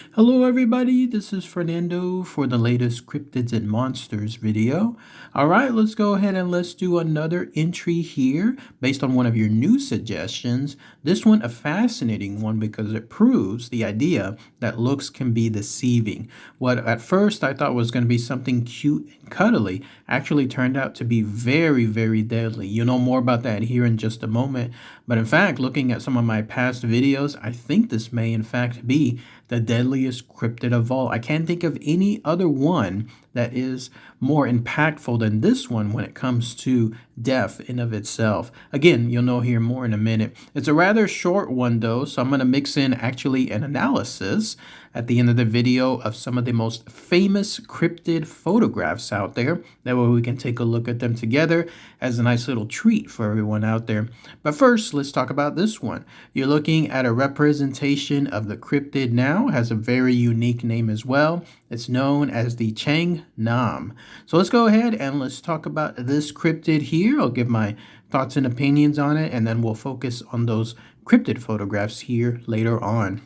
Hello everybody, this is Fernando for the latest Cryptids and Monsters video. Alright, let's go ahead and let's do another entry here based on one of your new suggestions. This one a fascinating one because it proves the idea that looks can be deceiving. What at first I thought was going to be something cute and cuddly actually turned out to be very, very deadly. You'll know more about that here in just a moment. But in fact, looking at some of my past videos, I think this may in fact be the deadliest cryptid of all. I can't think of any other one that is more impactful than this one when it comes to death in of itself. Again, you'll know here more in a minute. It's a rather short one though, so I'm going to mix in actually an analysis at the end of the video of some of the most famous cryptid photographs out there. That way we can take a look at them together as a nice little treat for everyone out there. But first, let's talk about this one. You're looking at a representation of the cryptid now. It has a very unique name as well. It's known as the Chang Nam. So let's go ahead and let's talk about this cryptid here. I'll give my thoughts and opinions on it, and then we'll focus on those cryptid photographs here later on.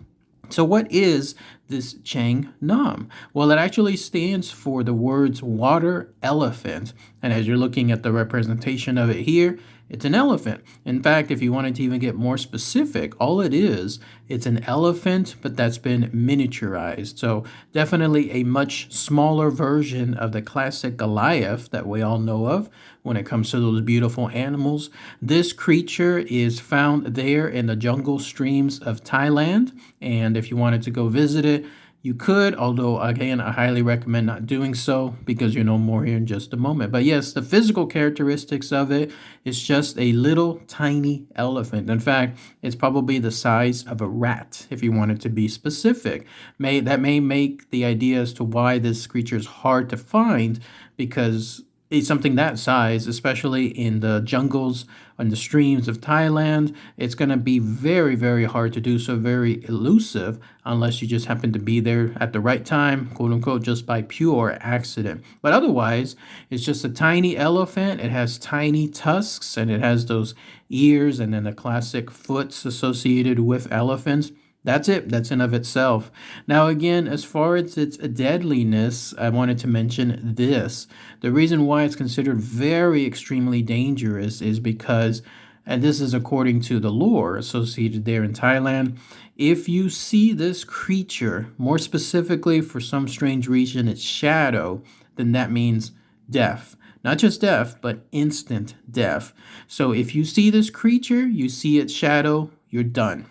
So what is this Chang Nam? Well, it actually stands for the words water elephant. And as you're looking at the representation of it here, it's an elephant. In fact, if you wanted to even get more specific, all it is, it's an elephant, but that's been miniaturized. So definitely a much smaller version of the classic Goliath that we all know of when it comes to those beautiful animals. This creature is found there in the jungle streams of Thailand. And if you wanted to go visit it, you could, although again, I highly recommend not doing so because you'll know more here in just a moment. But yes, the physical characteristics of it is just a little tiny elephant. In fact, it's probably the size of a rat, if you wanted to be specific. That may make the idea as to why this creature is hard to find, because it's something that size, especially in the jungles and the streams of Thailand, it's going to be very, very hard to do so, very elusive, unless you just happen to be there at the right time, quote unquote, just by pure accident. But otherwise, it's just a tiny elephant. It has tiny tusks and it has those ears and then the classic foots associated with elephants. That's it. That's in of itself. Now, again, as far as its deadliness, I wanted to mention this. The reason why it's considered very extremely dangerous is because, and this is according to the lore associated there in Thailand, if you see this creature, more specifically for some strange reason, its shadow, then that means death. Not just death, but instant death. So if you see this creature, you see its shadow, you're done.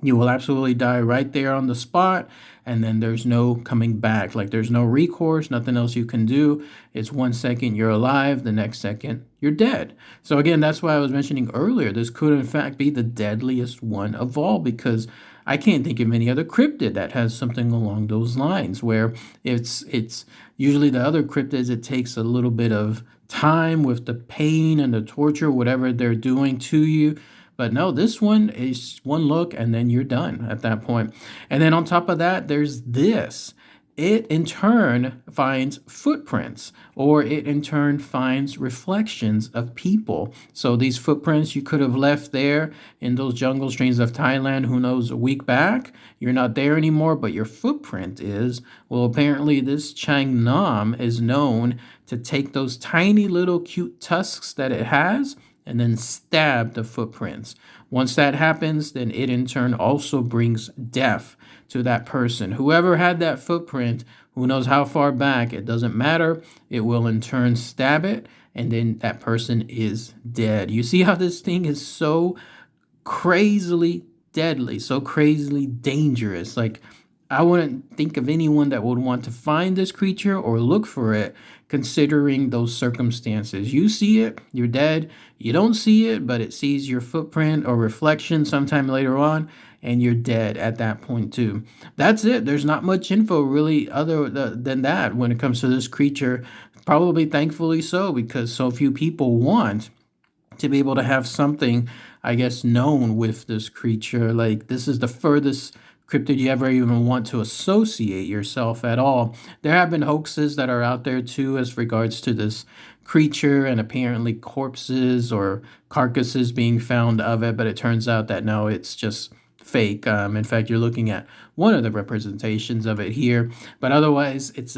You will absolutely die right there on the spot, and then there's no coming back. Like, there's no recourse, nothing else you can do. It's 1 second you're alive, the next second you're dead. So again, that's why I was mentioning earlier, this could in fact be the deadliest one of all, because I can't think of any other cryptid that has something along those lines, where it's usually the other cryptids, it takes a little bit of time with the pain and the torture, whatever they're doing to you. But no, this one is one look and then you're done at that point. And then on top of that, there's this. It in turn finds footprints, or it in turn finds reflections of people. So these footprints you could have left there in those jungle streams of Thailand, who knows, a week back. You're not there anymore, but your footprint is. Well, apparently this Chang Nam is known to take those tiny little cute tusks that it has and then stab the footprints. Once that happens, then it in turn also brings death to that person. Whoever had that footprint, who knows how far back, it doesn't matter. It will in turn stab it, and then that person is dead. You see how this thing is so crazily deadly, so crazily dangerous. Like, I wouldn't think of anyone that would want to find this creature or look for it, considering those circumstances. You see it, you're dead. You don't see it, but it sees your footprint or reflection sometime later on, and you're dead at that point too. That's it. There's not much info really other than that when it comes to this creature. Probably thankfully so, because so few people want to be able to have something, I guess, known with this creature. Like, this is the furthest cryptid you ever even want to associate yourself at all. There have been hoaxes that are out there too as regards to this creature, and apparently corpses or carcasses being found of it, but it turns out that no, it's just fake. In fact, you're looking at one of the representations of it here, but otherwise it's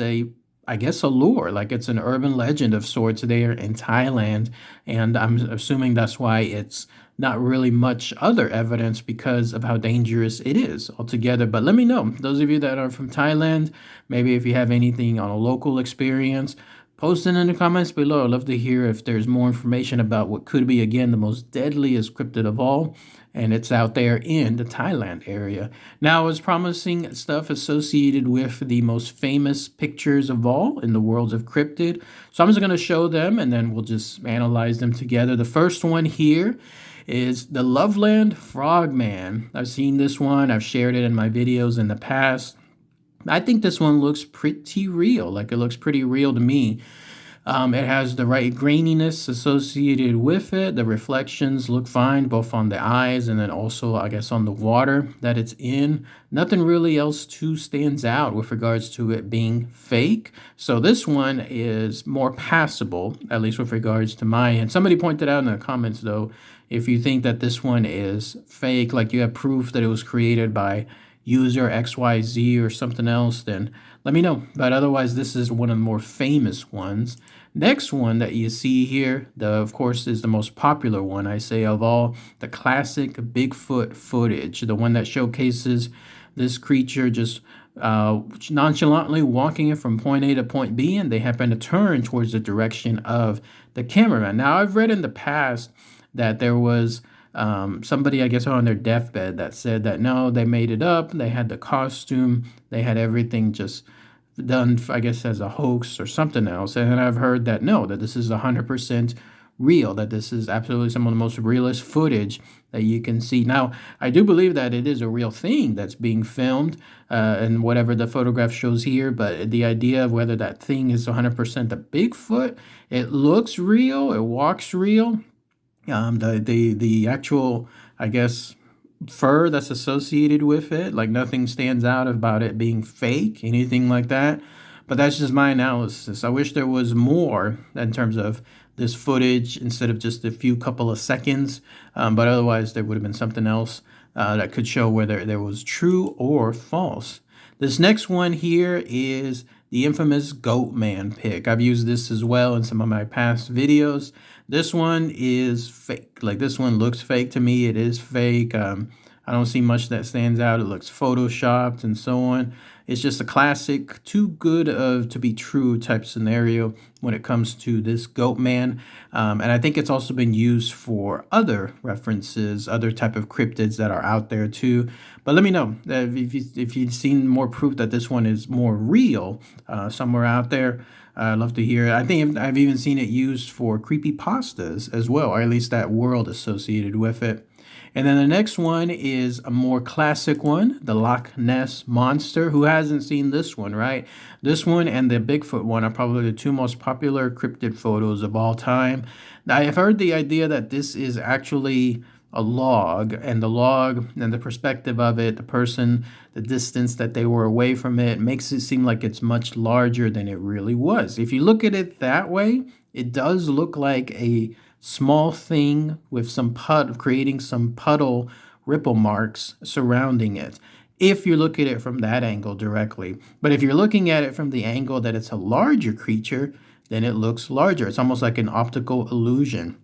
I guess a lore, like it's an urban legend of sorts there in Thailand, and I'm assuming that's why it's not really much other evidence because of how dangerous it is altogether. But let me know, those of you that are from Thailand, maybe if you have anything on a local experience, post it in the comments below. I'd love to hear if there's more information about what could be, again, the most deadliest cryptid of all, and it's out there in the Thailand area. Now, I was promising stuff associated with the most famous pictures of all in the worlds of cryptid. So I'm just going to show them, and then we'll just analyze them together. The first one here is the Loveland Frogman. I've seen this one. I've shared it in my videos in the past. I think this one looks pretty real. Like, it looks pretty real to me. It has the right graininess associated with it. The reflections look fine, both on the eyes and then also, I guess, on the water that it's in. Nothing really else too stands out with regards to it being fake. So this one is more passable, at least with regards to my end. Somebody pointed out in the comments, though, if you think that this one is fake, like you have proof that it was created by user XYZ or something else, then let me know. But otherwise, this is one of the more famous ones. Next one that you see here, of course, is the most popular one, I say, of all, the classic Bigfoot footage, the one that showcases this creature just nonchalantly walking from point A to point B, and they happen to turn towards the direction of the cameraman. Now, I've read in the past that there was somebody, I guess, on their deathbed that said that no, they made it up. They had the costume. They had everything just done, I guess, as a hoax or something else. And I've heard that no, that this is 100% real, that this is absolutely some of the most realist footage that you can see. Now, I do believe that it is a real thing that's being filmed and whatever the photograph shows here, but the idea of whether that thing is 100% a Bigfoot, it looks real, it walks real. The actual, I guess, fur that's associated with it, like nothing stands out about it being fake, anything like that. But that's just my analysis. I wish there was more in terms of this footage instead of just a few couple of seconds. But otherwise, there would have been something else that could show whether there was true or false. This next one here is the infamous Goatman pic. I've used this as well in some of my past videos. This one is fake. Like, this one looks fake to me. It is fake. I don't see much that stands out. It looks photoshopped and so on. It's just a classic, too good to be true type scenario when it comes to this Goatman. And I think it's also been used for other references, other type of cryptids that are out there too. But let me know if you've seen more proof that this one is more real somewhere out there. I'd love to hear it. I think I've even seen it used for creepypastas as well, or at least that world associated with it. And then the next one is a more classic one, the Loch Ness Monster. Who hasn't seen this one, right? This one and the Bigfoot one are probably the two most popular cryptid photos of all time. Now, I've heard the idea that this is actually a log, and the log and the perspective of it, the person, the distance that they were away from it, makes it seem like it's much larger than it really was. If you look at it that way, it does look like a small thing with some creating some puddle ripple marks surrounding it, if you look at it from that angle directly. But if you're looking at it from the angle that it's a larger creature, then it looks larger. It's almost like an optical illusion.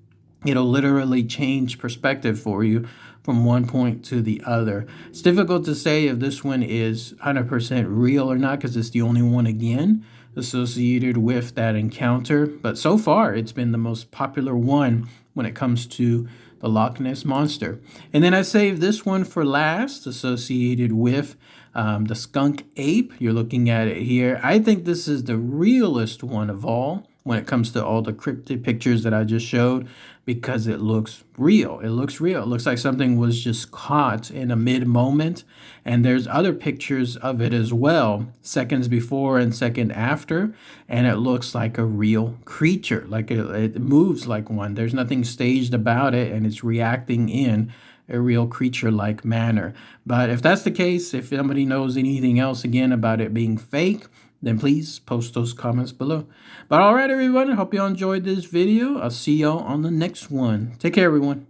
It'll literally change perspective for you from one point to the other. It's difficult to say if this one is 100% real or not, because it's the only one, again, associated with that encounter. But so far, it's been the most popular one when it comes to the Loch Ness Monster. And then I saved this one for last, associated with the Skunk Ape. You're looking at it here. I think this is the realest one of all when it comes to all the cryptid pictures that I just showed, because it looks real. It looks real. It looks like something was just caught in a mid-moment. And there's other pictures of it as well, seconds before and second after, and it looks like a real creature. Like it moves like one. There's nothing staged about it, and it's reacting in a real creature-like manner. But if that's the case, if somebody knows anything else, again, about it being fake, then please post those comments below. But all right, everyone, I hope you all enjoyed this video. I'll see y'all on the next one. Take care, everyone.